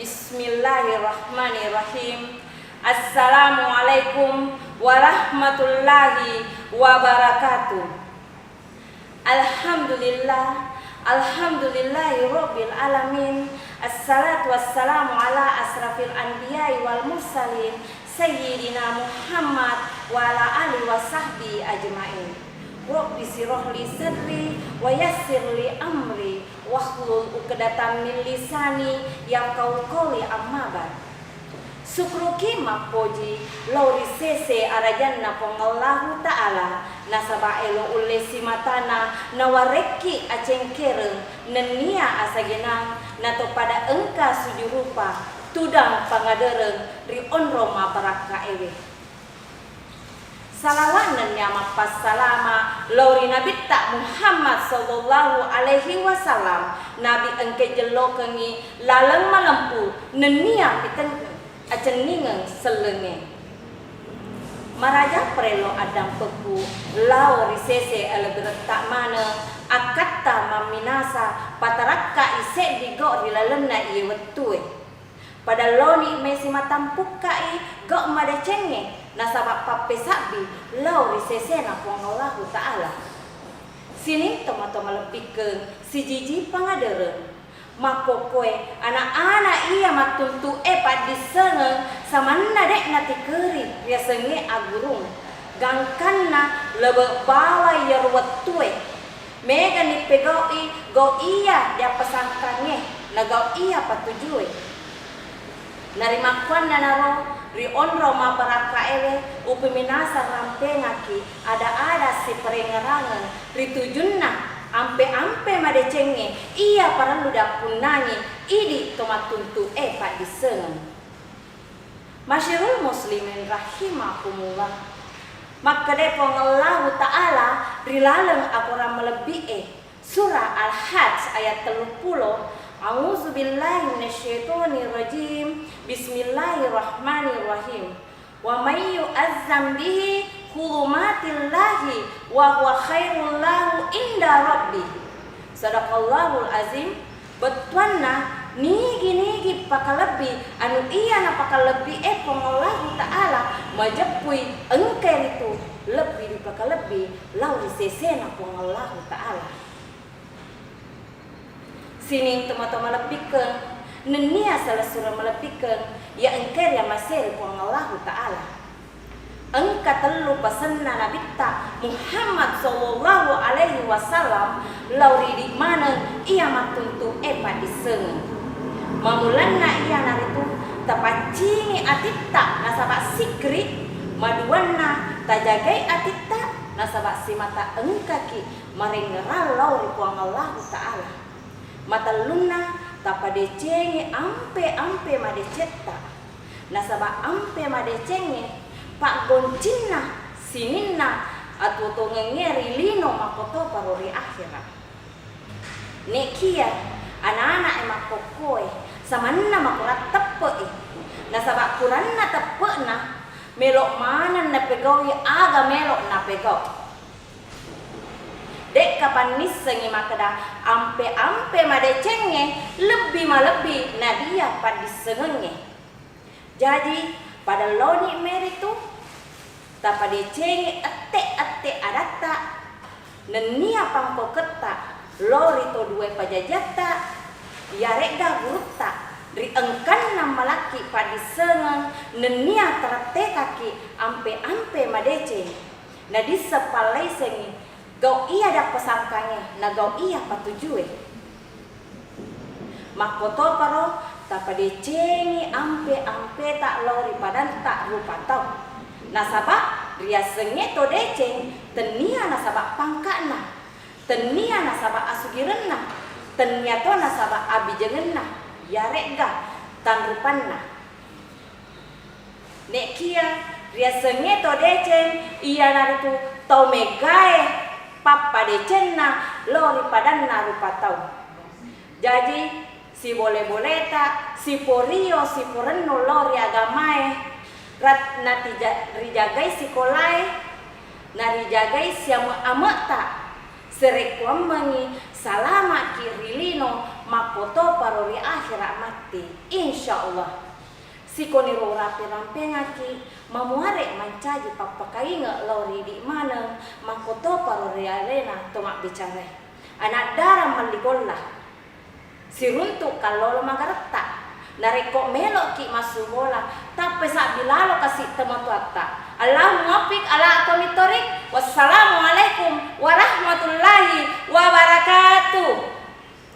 Bismillahirrahmanirrahim. Assalamualaikum warahmatullahi wabarakatuh. Alhamdulillahirabbil alamin. Assalatu wassalamu ala asrafil anbiya'i wal mursalin sayyidina Muhammad wa ala alihi wa sahbihi ajmain. Rabbi shrah li sadri wa yassir li amri wahlul 'uqdatam min lisani yafqahu qawli amma ba'd. Sukruki mapoji lauri sese arajanna pongallahu ta'ala nasaba elo ule simatana nawareki acengkereng nenia asagenang nato pada engka sujurupa tudang pangadereng ri onroma baraka ewe. Salawanan nyama passalama lauri nabi tak Muhammad sallallahu alaihi wasallam nabi engke jelo kengi laleng malempu nenia piten aceningeng selenge maraja prelo adang peku lauri sese eleberet tak mana akatta maminasa pataraka ise digo rilalena iye wetue pada loni mesi matampukai gok madecenge nasabak pape sabi lauri sesena pongallahu ta'ala. Sini toma-toma lepikeun si jiji pangadeureun makokoe anak-anak iya matuntu epat disengeng samanna dek nati keuri ria senge agurung gangkanna lebe bawa yer wetue mega ni pegoi go iya dia pesangkange na go iya patujue narimakwan nanaro ri onro ma baraka ewe upi minasa rampengaki ada si perengerangan ri tujunna ampe madecenge iya para luda punanyi idi tomatuntu epa diseng. Masyarul muslimin rahimakumullah. Maka depong Allah Ta'ala rilaleng akura melebi'i surah Al-Hajj ayat 30. A'udzubillahi minasyaitonirrajim. Bismillahirrahmanirrahim. Wa may yu'azzam bihi hurumatillahi wa huwa khairul lahu inda rabbih. Sadaqallahul azim. Betuanna nigi pakalebi anu iya na pakalebi pengallahu ta'ala majapui engke itu lebih di pakalebi lauri sesena pengallahu ta'ala. Sini teman-teman lebihkan nenia salah surah melepikeun ya engker ya maseri pengallahu ta'ala. Engka telu pesenna nabi ta Muhammad sallallahu alaihi wasallam lauri di mana ia matuntu epa diseng mamulanna ia naritu tapacingi atita nasabak sikri maduanna tajagai atita nasabak si mata engkaki marengeral lauri pengallahu ta'ala mata luna tapadecengi ampe madecetta nasabak ampe madecenge pak goncinna sininna atau tongengeri lino makoto parori akhirat nekia anak-anak emak kokoe samanna makurat tepe nasabak kuranna tepena melok mana na pegawi aga melok na pegau dek kapan nisengi makada ampe madecenge lebih malebi nadia padisengenge jadi pada loni meritu tapa decenge ate adata nenia pangko keta lori to due pajajata yarega gurutta ri engkan malaki padisengeng nenia terate kaki ampe madece na disepalai sengi gau iya dak pesangkanya na gau iya patujue makoto paro tapa decengi ampe tak lori padan tak rupa tau nasabak ria senge to deceng tenia nasabak pangkana tenia nasabak asugirenna tenia to nasabak abijengenna yarega tan rupanna nekia ria senge to deceng iya naritu tau megae papa decenna lori padanna rupa tau jadi si boleh tak si porio si poreno lori agamae rat nati rijagai sikolai nari jagai siamu amata serekwam mengi salama kirilino makoto parori akhirat mati insyaallah sikoni ro rapi rampengaki mamuare mancaji papakainga lori di mana makoto parori arena tomak bicara anak darah maligolla siruntuk kalau magarata nareko melok ki masuk bola tapi sak bilalo kasih tematuata Allah muwaffiq ala aqwamit thoriq wassalamualaikum warahmatullahi wabarakatuh.